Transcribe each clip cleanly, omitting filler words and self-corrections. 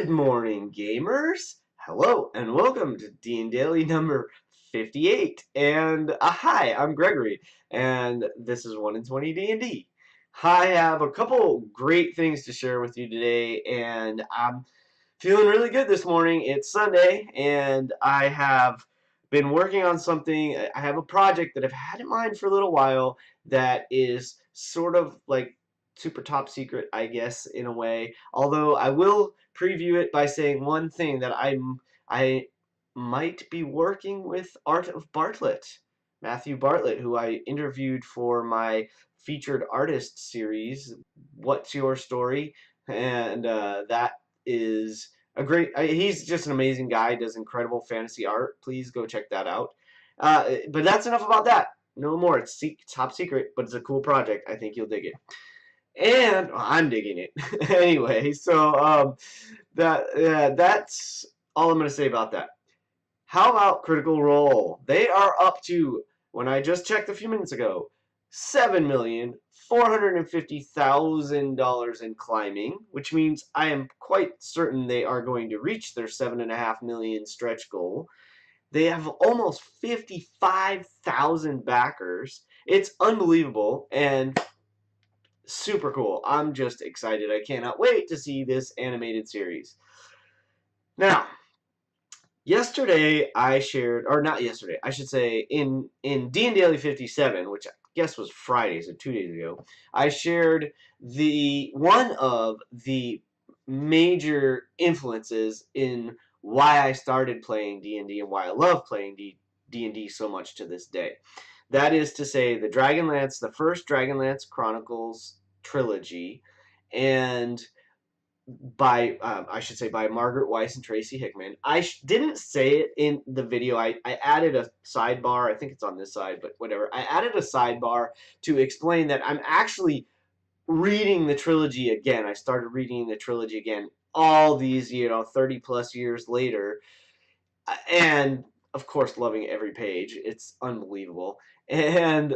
Good morning, gamers! Hello, and welcome to DnDaily number 58. And hi, I'm Gregory, and this is 1 in 20 D&D. I have a couple great things to share with you today, and I'm feeling really good this morning. It's Sunday, and I have been working on something. I have a project that I've had in mind for a little while that is sort of like super top secret, I guess, in a way. Although I will preview it by saying one thing that I might be working with Art of Bartlett, Matthew Bartlett, who I interviewed for my featured artist series, What's Your Story? And that is a great. He's just an amazing guy. Does incredible fantasy art. Please go check that out. But that's enough about that. No more. It's top secret, but it's a cool project. I think you'll dig it. And well, I'm digging it anyway. So that's all I'm going to say about that. How about Critical Role? They are up to, when I just checked a few minutes ago, $7,450,000 in climbing, which means I am quite certain they are going to reach their $7.5 million stretch goal. They have almost 55,000 backers. It's unbelievable and super cool. I'm just excited. I cannot wait to see this animated series. Now, yesterday I shared, or not yesterday, I should say in DnDaily 57, which I guess was Friday, so 2 days ago, I shared one of the major influences in why I started playing D&D and why I love playing D&D so much to this day. That is to say, the first Dragonlance Chronicles trilogy, and by I should say by Margaret Weiss and Tracy Hickman. I didn't say it in the video. I added a sidebar. I think it's on this side, but whatever. I added a sidebar to explain that I'm actually reading the trilogy again. I started reading the trilogy again all these 30 plus years later, and of course loving every page. It's unbelievable. And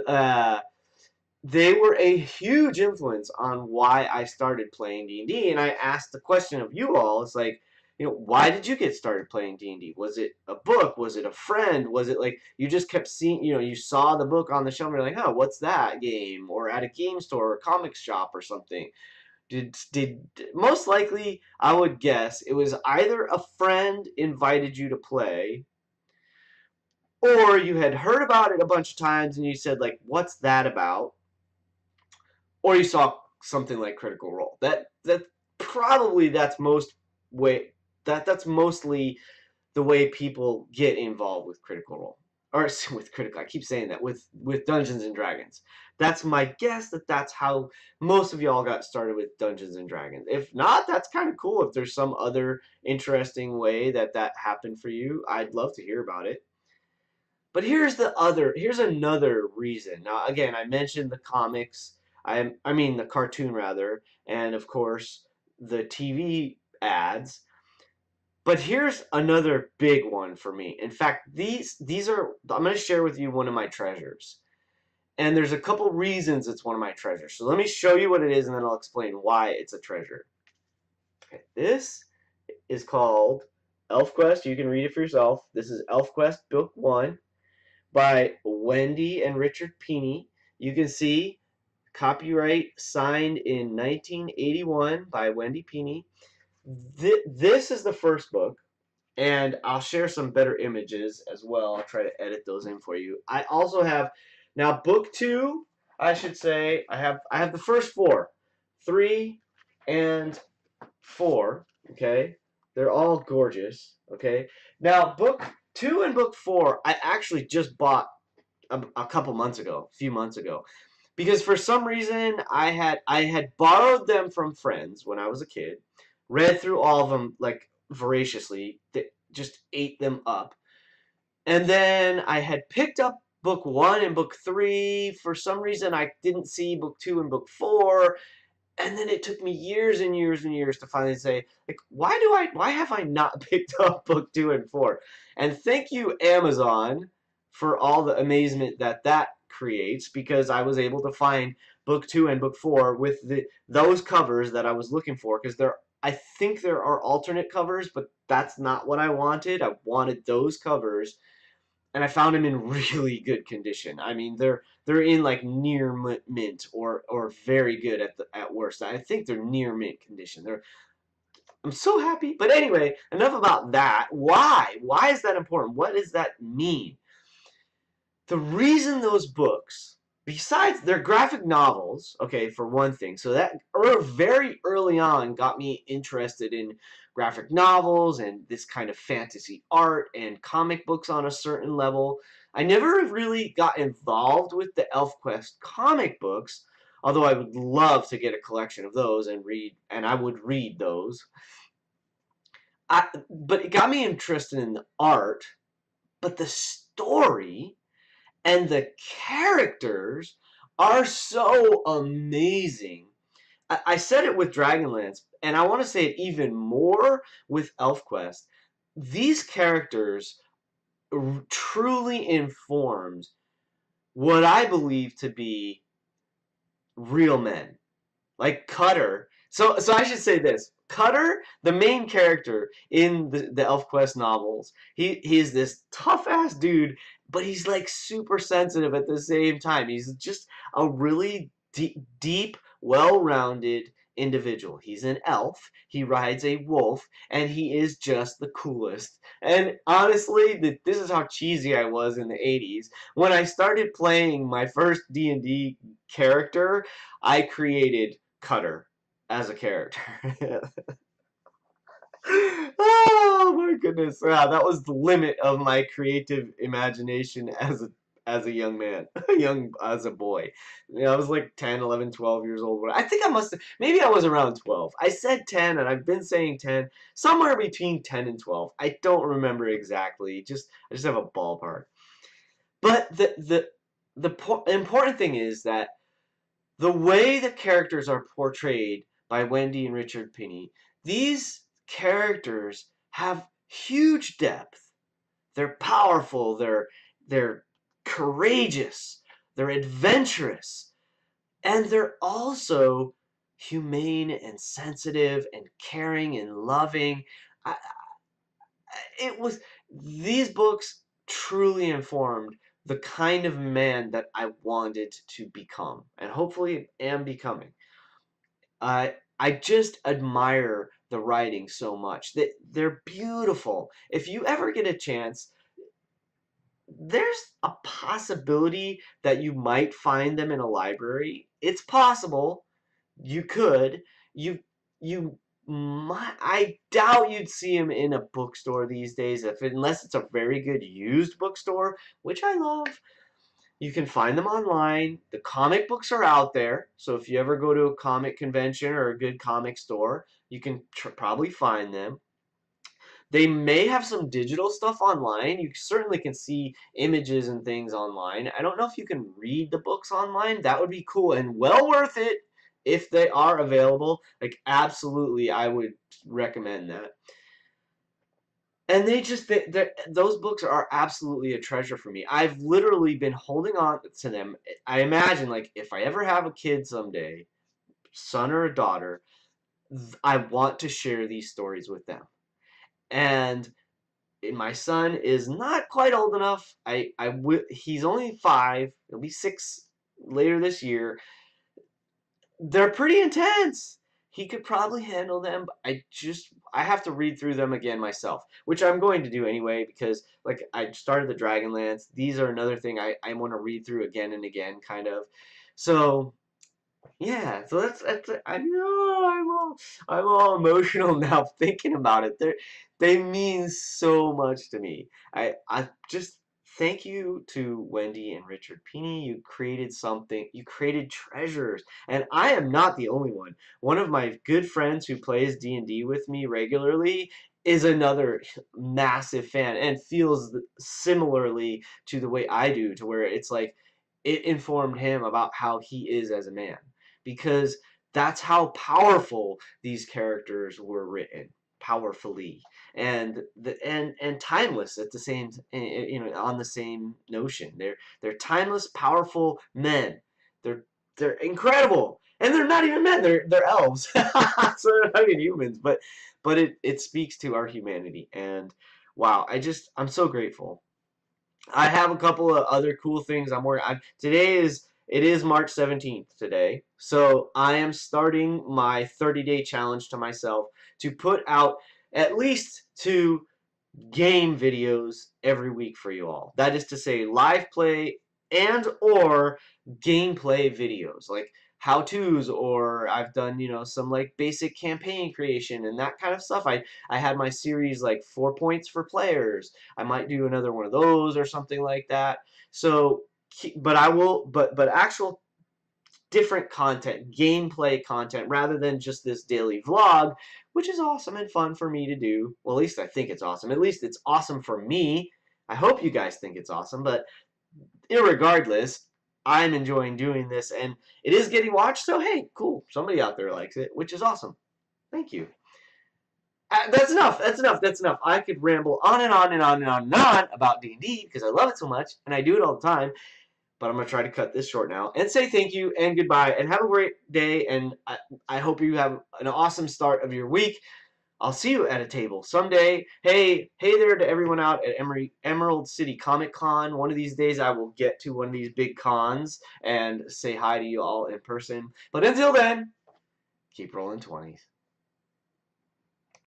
they were a huge influence on why I started playing D&D, and I asked the question of you all, it's like, why did you get started playing D&D? Was it a book? Was it a friend? Was it like you just kept seeing, you saw the book on the shelf and you're like, oh, what's that game? Or at a game store or comic shop or something. Did most likely, I would guess, it was either a friend invited you to play, or you had heard about it a bunch of times and you said, like, what's that about? Or you saw something like Critical Role. That's mostly the way people get involved with Critical Role, or with Critical. I keep saying that with Dungeons and Dragons. That's my guess. That's how most of y'all got started with Dungeons and Dragons. If not, that's kind of cool. If there's some other interesting way that happened for you, I'd love to hear about it. But here's another reason. Now, again, I mentioned the comics. I mean the cartoon rather, and of course the TV ads. But here's another big one for me. In fact, these are, I'm going to share with you one of my treasures. And there's a couple reasons it's one of my treasures. So let me show you what it is, and then I'll explain why it's a treasure. Okay, this is called ElfQuest. You can read it for yourself. This is ElfQuest Book 1 by Wendy and Richard Pini. You can see copyright signed in 1981 by Wendy Pini. This is the first book, and I'll share some better images as well. I'll try to edit those in for you. I also have, now book 2, I should say, I have the first 4, 3 and 4, okay? They're all gorgeous, okay? Now book 2 and book 4, I actually just bought a couple months ago, a few months ago. Because for some reason, I had borrowed them from friends when I was a kid, read through all of them like voraciously, just ate them up. And then I had picked up book 1 and book 3. For some reason, I didn't see book 2 and book 4. And then it took me years and years and years to finally say, like, why have I not picked up book 2 and 4? And thank you, Amazon, for all the amazement that creates, because I was able to find book 2 and book 4 with those covers that I was looking for, because I think there are alternate covers, but that's not what I wanted. I wanted those covers, and I found them in really good condition. I mean, they're in like near mint or very good at worst. I think they're near mint condition. I'm so happy. But anyway, enough about that. Why? Why is that important? What does that mean? The reason those books, besides they're graphic novels, okay, for one thing, so that very early on got me interested in graphic novels and this kind of fantasy art and comic books on a certain level. I never really got involved with the ElfQuest comic books, although I would love to get a collection of those and read, and I would read those. But it got me interested in the art, but the story and the characters are so amazing. I said it with Dragonlance, and I want to say it even more with ElfQuest. These characters truly informed what I believe to be real men. Like Cutter. So I should say this. Cutter, the main character in the ElfQuest novels, he's this tough ass dude, but he's like super sensitive at the same time. He's just a really deep, well-rounded individual. He's an elf, he rides a wolf, and he is just the coolest. And honestly, this is how cheesy I was in the 80s. When I started playing my first D&D character, I created Cutter as a character. Oh my goodness. Yeah, that was the limit of my creative imagination as a young man, as a boy. You know, I was like 10, 11, 12 years old. I think I must have, maybe I was around 12. I said 10 and I've been saying 10, somewhere between 10 and 12. I don't remember exactly. I just have a ballpark. But the important thing is that the way the characters are portrayed by Wendy and Richard Pini, these characters have huge depth. They're powerful, they're courageous, they're adventurous, and they're also humane and sensitive and caring and loving. I, it was these books truly informed the kind of man that I wanted to become, and hopefully am becoming. I just admire the writing so much. They're beautiful. If you ever get a chance, there's a possibility that you might find them in a library. It's possible. You could. You might. I doubt you'd see them in a bookstore these days, unless it's a very good used bookstore, which I love. You can find them online. The comic books are out there. So if you ever go to a comic convention or a good comic store, you can probably find them. They may have some digital stuff online. You certainly can see images and things online. I don't know if you can read the books online. That would be cool and well worth it if they are available. Like, absolutely, I would recommend that. And those books are absolutely a treasure for me. I've literally been holding on to them. I imagine, like, if I ever have a kid someday, son or a daughter, I want to share these stories with them. And my son is not quite old enough. He's only 5. He'll be 6 later this year. They're pretty intense. He could probably handle them, but I have to read through them again myself, which I'm going to do anyway because like I started the Dragonlance. These are another thing I want to read through again and again, kind of. So yeah, so that's I know I'm all emotional now thinking about it. They mean so much to me. I just thank you to Wendy and Richard Pini. You created something. You created treasures, and I am not the only one. One of my good friends who plays D&D with me regularly is another massive fan and feels similarly to the way I do, to where it's like it informed him about how he is as a man, because that's how powerful these characters were written, powerfully, and timeless at the same, on the same notion. They're timeless, powerful men. They're they're incredible, and they're not even men. They're elves, so they're not even humans. But it speaks to our humanity, and wow, I'm so grateful. I have a couple of other cool things I'm working on. It is March 17th today. So I am starting my 30-day challenge to myself to put out at least 2 game videos every week for you all. That is to say live play and or gameplay videos, like how-tos, or I've done, some like basic campaign creation and that kind of stuff. I had my series like 4 points for players. I might do another one of those or something like that. So but I will but actual different content, gameplay content, rather than just this daily vlog, which is awesome and fun for me to do. Well, at least I think it's awesome. At least it's awesome for me. I hope you guys think it's awesome, but irregardless, I'm enjoying doing this, and it is getting watched, so hey, cool. Somebody out there likes it, which is awesome. Thank you. That's enough. That's enough. That's enough. I could ramble on and on and on and on and on about D&D because I love it so much, and I do it all the time. But I'm going to try to cut this short now and say thank you and goodbye and have a great day. And I hope you have an awesome start of your week. I'll see you at a table someday. Hey there to everyone out at Emerald City Comic Con. One of these days I will get to one of these big cons and say hi to you all in person. But until then, keep rolling 20s.